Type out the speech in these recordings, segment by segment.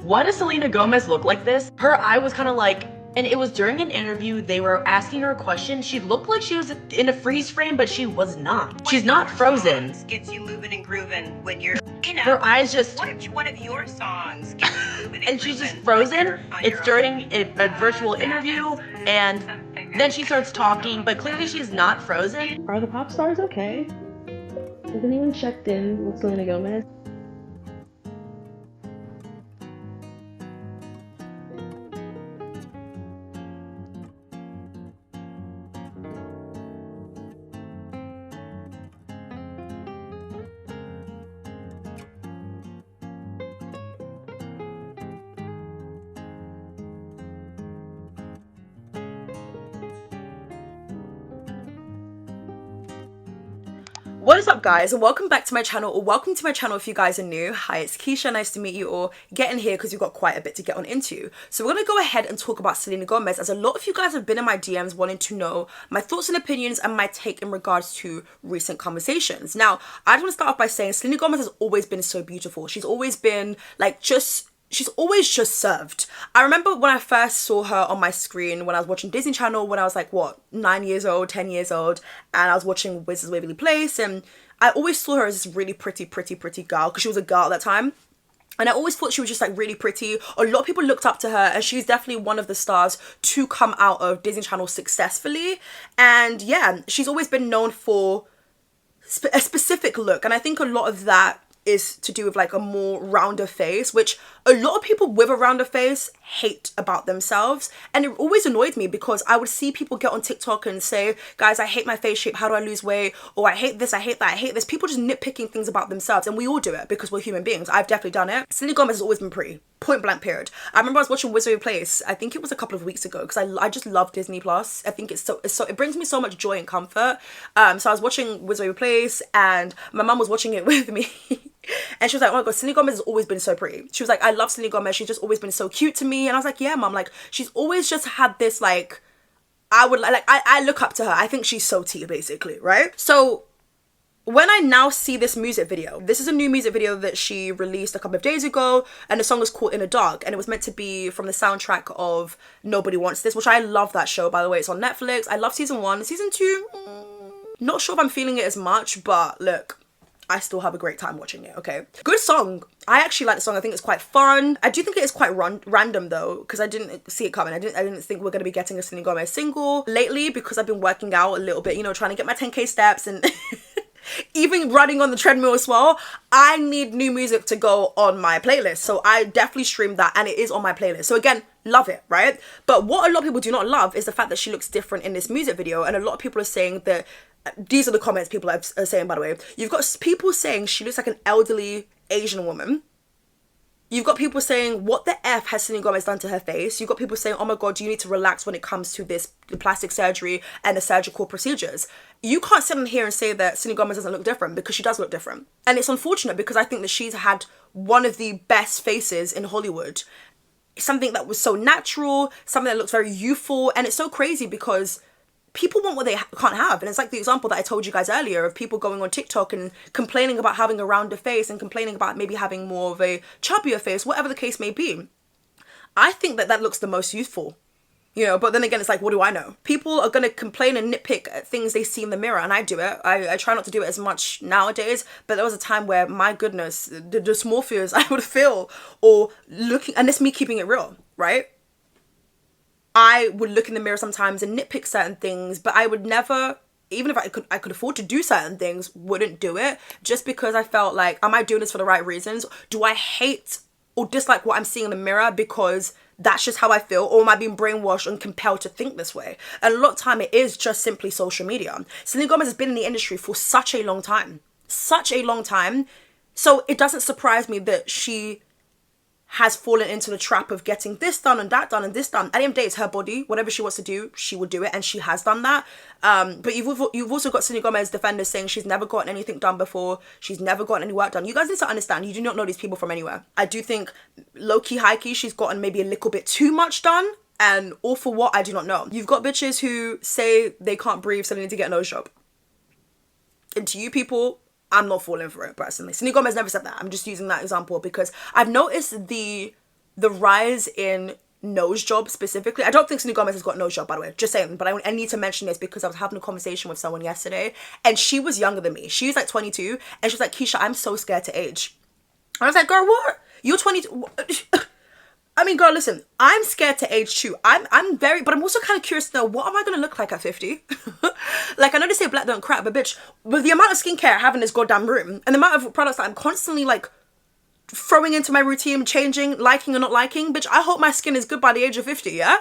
Why does Selena Gomez look like this? Her eye was kind of like, and it was during an interview, they were asking her a question. She looked like she was in a freeze frame, but she was not. She's not frozen. Gets you moving and grooving when you're, her eyes just. One of your songs gets you moving and she's just frozen. It's during a virtual interview, and then she starts talking, but clearly she's not frozen. Are the pop stars okay? Has anyone checked in with Selena Gomez? What is up, guys, and welcome back to my channel, or welcome to my channel if you guys are new. Hi, it's Keisha. Nice to meet you all. Get in here because we've got quite a bit to get on into. So we're going to go ahead and talk about Selena Gomez, as a lot of you guys have been in my DMs wanting to know my thoughts and opinions and my take in regards to recent conversations. Now, I just want to start off by saying Selena Gomez has always been so beautiful. She's always been like she's always just served. I remember when I first saw her on my screen when I was watching Disney Channel when I was like, what, 9 years old, 10 years old, and I was watching Wizards of Waverly Place, and I always saw her as this really pretty girl, because she was a girl at that time. And I always thought she was just like really pretty. A lot of people looked up to her, and she's definitely one of the stars to come out of Disney Channel successfully. And yeah, she's always been known for a specific look, and I think a lot of that is to do with like a more rounder face, which a lot of people with a rounder face hate about themselves. And it always annoyed me because I would see people get on TikTok and say, guys, I hate my face shape, how do I lose weight? Or I hate this, I hate that, I hate this. People just nitpicking things about themselves, and we all do it because we're human beings. I've definitely done it. Selena Gomez has always been pretty. Point blank period. I remember I was watching Wizard of Place, I think it was a couple of weeks ago, because I just love Disney Plus. I think it's so it brings me so much joy and comfort. So I was watching Wizard of Place, and my mum was watching it with me. And she was like, oh my god, Selena Gomez has always been so pretty. She was like, I love Selena Gomez, she's just always been so cute to me. And I was like, yeah, mum, like she's always just had this like, I look up to her. I think she's so tea, basically, right? So when I now see this music video, this is a new music video that she released a couple of days ago, and the song is called In a Dark, and it was meant to be from the soundtrack of Nobody Wants This, which I love that show, by the way. It's on Netflix. I love season 1. Season 2, not sure if I'm feeling it as much, but look, I still have a great time watching it, okay? Good song. I actually like the song. I think it's quite fun. I do think it is quite random though, because I didn't see it coming. I didn't think we're going to be getting a Selena Gomez single lately, because I've been working out a little bit, you know, trying to get my 10k steps and even running on the treadmill as well. I need new music to go on my playlist. So I definitely streamed that, and it is on my playlist. So again, love it, right? But what a lot of people do not love is the fact that she looks different in this music video. And a lot of people are saying that, these are the comments people are saying, by the way. You've got people saying she looks like an elderly Asian woman. You've got people saying, what the F has Selena Gomez done to her face? You've got people saying, oh my god, you need to relax when it comes to the plastic surgery and the surgical procedures. You can't sit in here and say that Selena Gomez doesn't look different, because she does look different. And it's unfortunate, because I think that she's had one of the best faces in Hollywood. Something that was so natural, something that looks very youthful, and it's so crazy because people want what they can't have. And it's like the example that I told you guys earlier of people going on TikTok and complaining about having a rounder face and complaining about maybe having more of a chubbier face, whatever the case may be. I think that that looks the most youthful, you know, but then again, it's like, what do I know? People are going to complain and nitpick at things they see in the mirror, and I do it. I try not to do it as much nowadays, but there was a time where, my goodness, the dysmorphias I would feel, or looking, and it's me keeping it real, right? I would look in the mirror sometimes and nitpick certain things, but I would never, even if I could afford to do certain things, wouldn't do it, just because I felt like, am I doing this for the right reasons? Do I hate or dislike what I'm seeing in the mirror because that's just how I feel, or am I being brainwashed and compelled to think this way? And a lot of time it is just simply social media. Selena Gomez has been in the industry for such a long time. So it doesn't surprise me that she has fallen into the trap of getting this done and that done and this done. At the end of the day, it's her body. Whatever she wants to do, she will do it, and she has done that. But you've also got Selena Gomez defenders saying she's never gotten anything done before. She's never gotten any work done. You guys need to understand, you do not know these people from anywhere. I do think low-key, high-key, she's gotten maybe a little bit too much done. And all for what, I do not know. You've got bitches who say they can't breathe, so they need to get a nose job. And to you people, I'm not falling for it personally. Selena Gomez never said that. I'm just using that example because I've noticed the the rise in nose job specifically. I don't think Selena Gomez has got nose job, by the way, just saying, but I need to mention this because I was having a conversation with someone yesterday and she was younger than me. She's like 22 and she was like, Keisha, I'm so scared to age. I was like, girl, what? You're 22. I mean, girl, listen, I'm scared to age too. I'm very, but I'm also kind of curious to know, what am I going to look like at 50? Like, I know they say black don't crack, but bitch, with the amount of skincare I have in this goddamn room and the amount of products that I'm constantly like throwing into my routine, changing, liking or not liking, bitch, I hope my skin is good by the age of 50, yeah?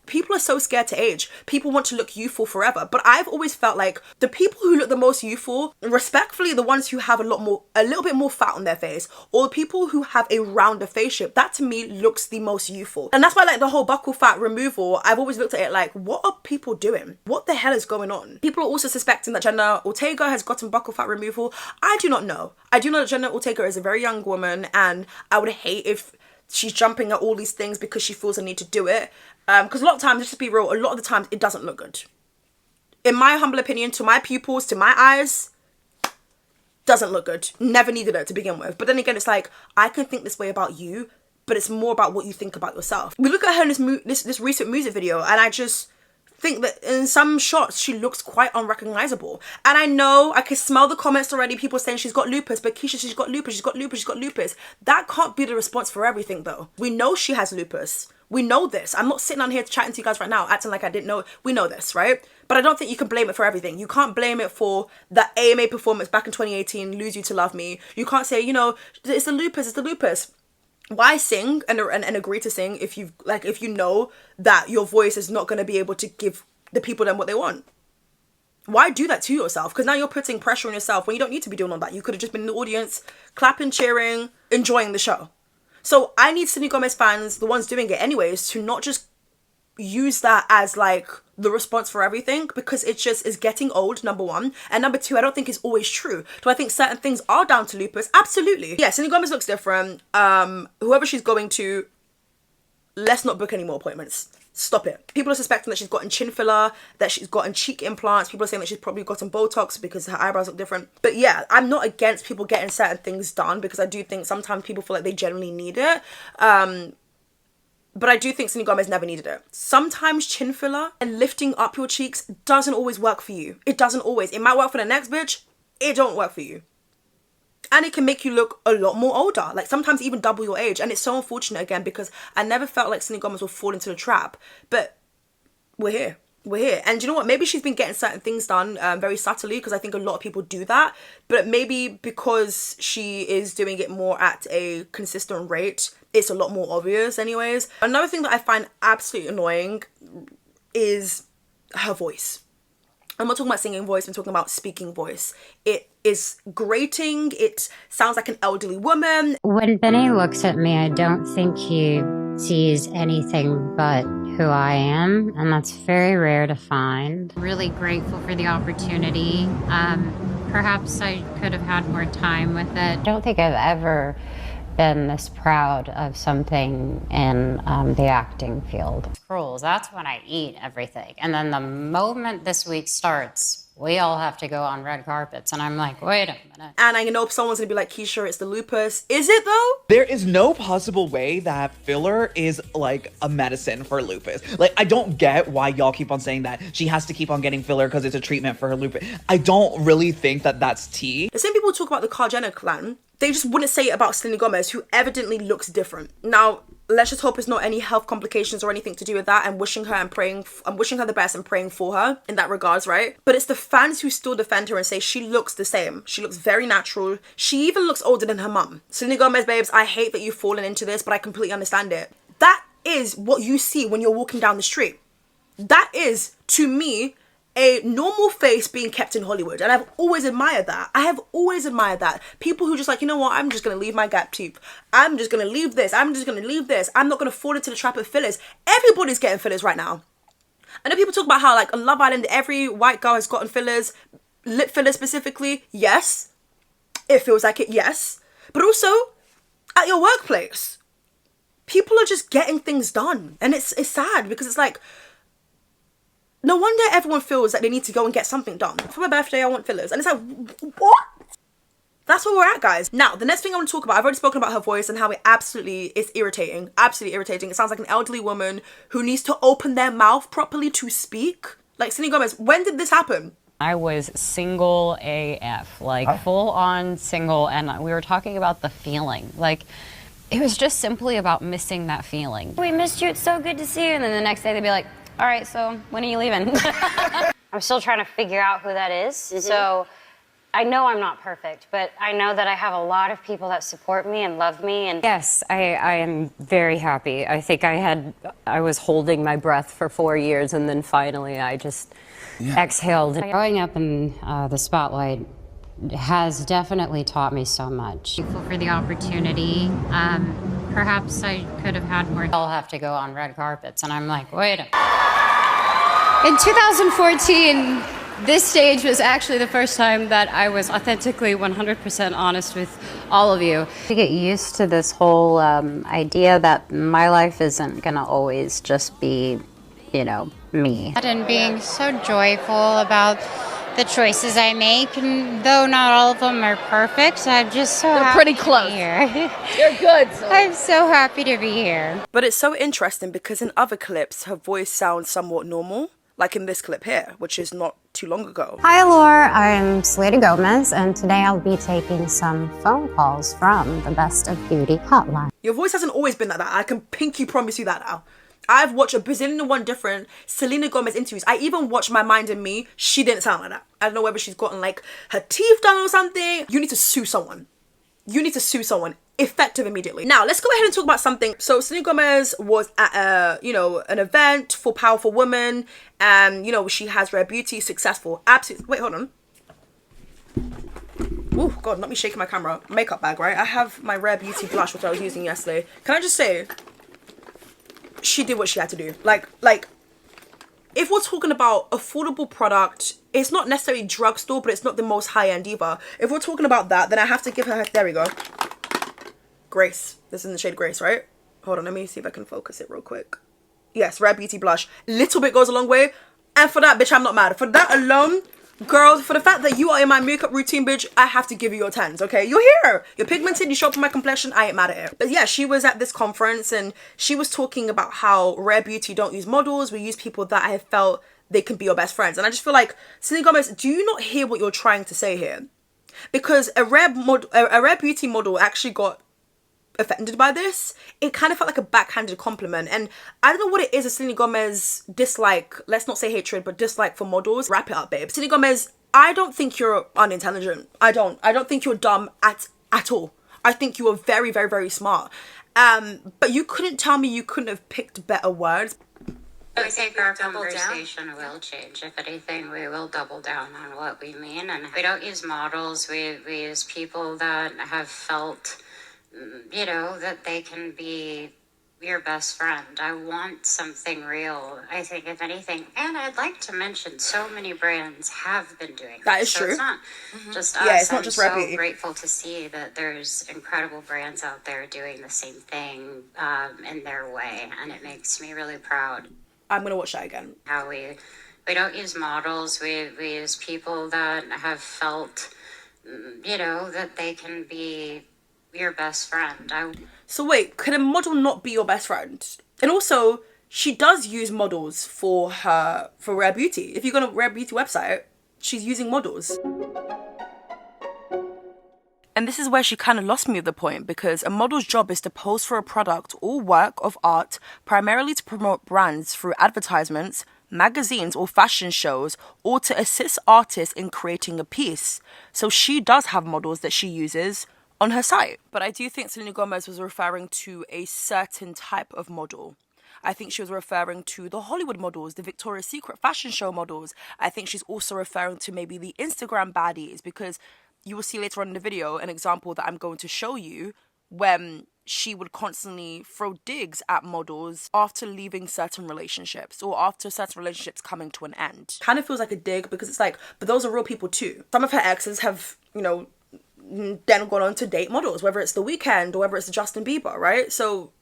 People are so scared to age. People want to look youthful forever. But I've always felt like the people who look the most youthful, respectfully, the ones who have a little bit more fat on their face, or the people who have a rounder face shape, that to me looks the most youthful. And that's why like the whole buccal fat removal, I've always looked at it like, what are people doing? What the hell is going on? People are also suspecting that Jenna Ortega has gotten buccal fat removal. I do not know. I do know that Jenna Ortega is a very young woman and I would hate if she's jumping at all these things because she feels a need to do it. Because a lot of times, let's just be real, a lot of the times it doesn't look good. In my humble opinion, to my pupils, to my eyes, doesn't look good. Never needed it to begin with. But then again, it's like, I can think this way about you, but it's more about what you think about yourself. We look at her in this recent music video, and I just think that in some shots, she looks quite unrecognizable. And I know, I can smell the comments already, people saying she's got lupus, but Keisha, she's got lupus, she's got lupus, she's got lupus. That can't be the response for everything though. We know she has lupus. We know this. I'm not sitting on here chatting to you guys right now, acting like I didn't know. We know this, right? But I don't think you can blame it for everything. You can't blame it for that AMA performance back in 2018, Lose You to Love Me. You can't say, you know, it's the lupus, it's the lupus. Why sing and agree to sing if you know that your voice is not going to be able to give the people them what they want? Why do that to yourself? Because now you're putting pressure on yourself when you don't need to be doing all that. You could have just been in the audience, clapping, cheering, enjoying the show. So I need Selena Gomez fans, the ones doing it anyways, to not just use that as like the response for everything, because it just is getting old, number one. And number two, I don't think it's always true. Do I think certain things are down to lupus? Absolutely. Yeah, Selena Gomez looks different. Whoever she's going to, let's not book any more appointments. Stop it. People are suspecting that she's gotten chin filler, that she's gotten cheek implants. People are saying that she's probably gotten Botox because her eyebrows look different. But yeah, I'm not against people getting certain things done because I do think sometimes people feel like they generally need it. But I do think Selena Gomez never needed it. Sometimes chin filler and lifting up your cheeks doesn't always work for you. It doesn't always. It might work for the next bitch. It don't work for you. And it can make you look a lot more older, like sometimes even double your age. And it's so unfortunate again because I never felt like Selena Gomez would fall into the trap. But we're here. We're here. And you know what? Maybe she's been getting certain things done very subtly because I think a lot of people do that. But maybe because she is doing it more at a consistent rate, it's a lot more obvious anyways. Another thing that I find absolutely annoying is her voice. I'm not talking about singing voice, I'm talking about speaking voice. It is grating, it sounds like an elderly woman. When Benny looks at me, I don't think he sees anything but who I am, and that's very rare to find. Really grateful for the opportunity. Perhaps I could have had more time with it. I don't think I've ever been this proud of something in the acting field. Rules, that's when I eat everything. And then the moment this week starts, we all have to go on red carpets. And I'm like, wait a minute. And I know someone's gonna be like, Keisha, it's the lupus. Is it though? There is no possible way that filler is like a medicine for lupus. Like, I don't get why y'all keep on saying that she has to keep on getting filler because it's a treatment for her lupus. I don't really think that that's tea. The same people talk about the Kar-Jenner clan, they just wouldn't say it about Selena Gomez, who evidently looks different. Now, let's just hope it's not any health complications or anything to do with that. I'm wishing her the best and praying for her in that regards, right? But it's the fans who still defend her and say she looks the same. She looks very natural. She even looks older than her mum. Selena Gomez, babes, I hate that you've fallen into this, but I completely understand it. That is what you see when you're walking down the street. That is, to me, a normal face being kept in Hollywood. And I've always admired that. I have always admired that. People who just like, you know what, I'm just going to leave my gap tooth. I'm just going to leave this. I'm just going to leave this. I'm not going to fall into the trap of fillers. Everybody's getting fillers right now. I know people talk about how like on Love Island, every white girl has gotten fillers, lip fillers specifically. Yes. It feels like it, yes. But also at your workplace, people are just getting things done. And it's sad because it's like, no wonder everyone feels like they need to go and get something done. For my birthday, I want fillers. And it's like, what? That's where we're at, guys. Now, the next thing I want to talk about, I've already spoken about her voice and how it absolutely is irritating. Absolutely irritating. It sounds like an elderly woman who needs to open their mouth properly to speak. Like, Selena Gomez, when did this happen? I was single AF, like full on single, and we were talking about the feeling. Like, it was just simply about missing that feeling. We missed you, it's so good to see you. And then the next day they'd be like, all right, so when are you leaving? I'm still trying to figure out who that is. So I know I'm not perfect, but I know that I have a lot of people that support me and love me. And yes, I am very happy. I think I was holding my breath for 4 years, and then finally I just exhaled. Growing up in the spotlight has definitely taught me so much. Grateful for the opportunity. Perhaps I could have had more. I'll have to go on red carpets, and I'm like, wait a minute. In 2014, this stage was actually the first time that I was authentically 100% honest with all of you. To get used to this whole idea that my life isn't gonna always just be, you know, me. And being so joyful about the choices I make, and though not all of them are perfect, I'm just so happy pretty close. to be here. You're good. So. I'm so happy to be here. But it's so interesting because in other clips, her voice sounds somewhat normal. Like in this clip here, which is not too long ago. Hi, Laura. I'm Selena Gomez, and today I'll be taking some phone calls from the Best of Beauty hotline. Your voice hasn't always been like that. I can pinky promise you that now. I've watched a bazillion and one different Selena Gomez interviews. I even watched My Mind and Me. She didn't sound like that. I don't know whether she's gotten like her teeth done or something. You need to sue someone. You need to sue someone. Effective immediately. Now, let's go ahead and talk about something. So Selena Gomez was at an event for powerful women, and she has Rare Beauty, successful, absolutely. Wait, hold on. Oh God, not me shaking my camera. Makeup bag, right? I have my Rare Beauty blush, which I was using yesterday. Can I just say, she did what she had to do. Like, if we're talking about affordable product, it's not necessarily drugstore, but it's not the most high end either. If we're talking about that, then I have to give her. There we go. Grace. This is in the shade Grace, right? Hold on, let me see if I can focus it real quick. Yes, Rare Beauty blush. Little bit goes a long way. And for that, bitch, I'm not mad. For that alone, girl, for the fact that you are in my makeup routine, bitch, I have to give you your 10s, okay? You're here. You're pigmented. You show up for my complexion. I ain't mad at it. But yeah, she was at this conference and she was talking about how Rare Beauty don't use models. We use people that I have felt they can be your best friends. And I just feel like, Selena Gomez, do you not hear what you're trying to say here? Because a Rare Beauty model actually got offended by this. It kind of felt like a backhanded compliment, and I don't know what it is. A Selena Gomez dislike, let's not say hatred, but dislike for models. Wrap it up, babe. Selena Gomez, I don't think you're unintelligent. I don't think you're dumb at all. I think you are very, very, very smart. But you couldn't tell me you couldn't have picked better words. I think our conversation will change. If anything, we will double down on what we mean. And we don't use models. We use people that have felt, that they can be your best friend. I want something real. I think if anything, and I'd like to mention, so many brands have been doing that. Is true. It's not just us. Yeah, it's not just I'm Rare so grateful to see that there's incredible brands out there doing the same thing in their way, and it makes me really proud. I'm gonna watch that again. How we don't use models. We use people that have felt, that they can be your best friend. So wait, could a model not be your best friend? And also, she does use models for Rare Beauty. If you go on a Rare Beauty website, she's using models. And this is where she kind of lost me with the point, because a model's job is to pose for a product or work of art, primarily to promote brands through advertisements, magazines or fashion shows, or to assist artists in creating a piece. So she does have models that she uses on her site. But I do think Selena Gomez was referring to a certain type of model. I think she was referring to the Hollywood models, the Victoria's Secret fashion show models. I think she's also referring to maybe the Instagram baddies, because you will see later on in the video an example that I'm going to show you when she would constantly throw digs at models after leaving certain relationships or after certain relationships coming to an end. Kind of feels like a dig, because it's like, but those are real people too. Some of her exes have, then gone on to date models, whether it's The Weeknd or whether it's Justin Bieber, right? So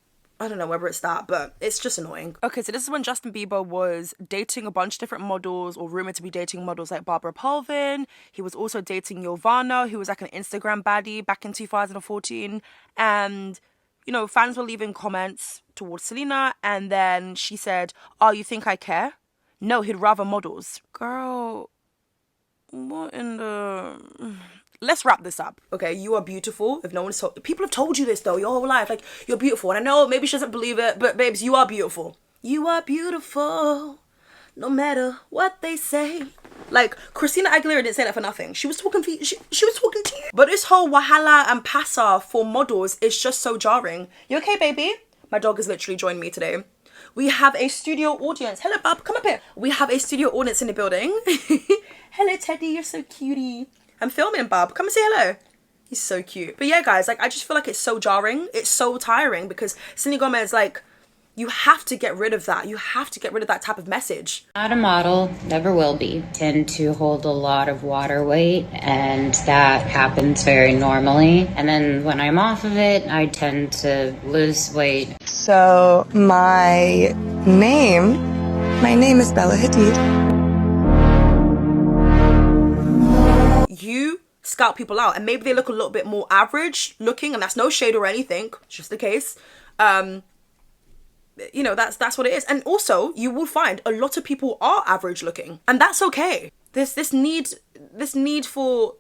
I don't know whether it's that, but it's just annoying. Okay, so this is when Justin Bieber was dating a bunch of different models, or rumored to be dating models like Barbara Palvin. He was also dating Giovanna, who was like an Instagram baddie back in 2014. And, you know, fans were leaving comments towards Selena, and then she said, "Oh, you think I care? No, he'd rather models." Girl, what in the... Let's wrap this up. Okay, you are beautiful. If no one's told, people have told you this though your whole life, like, you're beautiful. And I know maybe she doesn't believe it, but babes, you are beautiful. You are beautiful, no matter what they say. Like, Christina Aguilera didn't say that for nothing. She was talking for you. She was talking to you. But this whole wahala and pasa for models is just so jarring. You okay, baby? My dog has literally joined me today. We have a studio audience. Hello, Bob. Come up here. We have a studio audience in the building. Hello, Teddy. You're so cutie. I'm filming, Bob. Come and say hello. He's so cute. But yeah, guys, like, I just feel like it's so jarring. It's so tiring because Selena Gomez, like, you have to get rid of that. You have to get rid of that type of message. Not a model, never will be. Tend to hold a lot of water weight, and that happens very normally. And then when I'm off of it, I tend to lose weight. So my name is Bella Hadid. You scout people out, and maybe they look a little bit more average looking, and that's no shade or anything, it's just the case. You know, that's what it is. And also, you will find a lot of people are average looking, and that's okay. This need for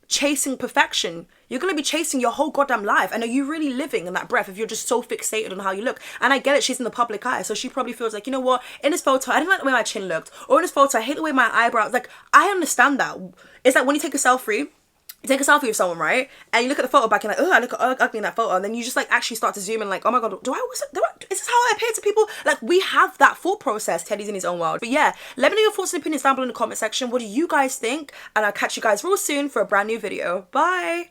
chasing perfection. You're gonna be chasing your whole goddamn life, and are you really living in that breath if you're just so fixated on how you look? And I get it, she's in the public eye, so she probably feels like, you know what, in this photo I didn't like the way my chin looked, or in this photo I hate the way my eyebrows, like, I understand that. It's like when you take a selfie with someone, right, and you look at the photo back and like, oh, I look ugly in that photo, and then you just like actually start to zoom in, like, oh my god, is this how I appear to people? Like, we have that thought process. Teddy's in his own world. But yeah, let me know your thoughts and opinions down below in the comment section. What do you guys think? And I'll catch you guys real soon for a brand new video. Bye.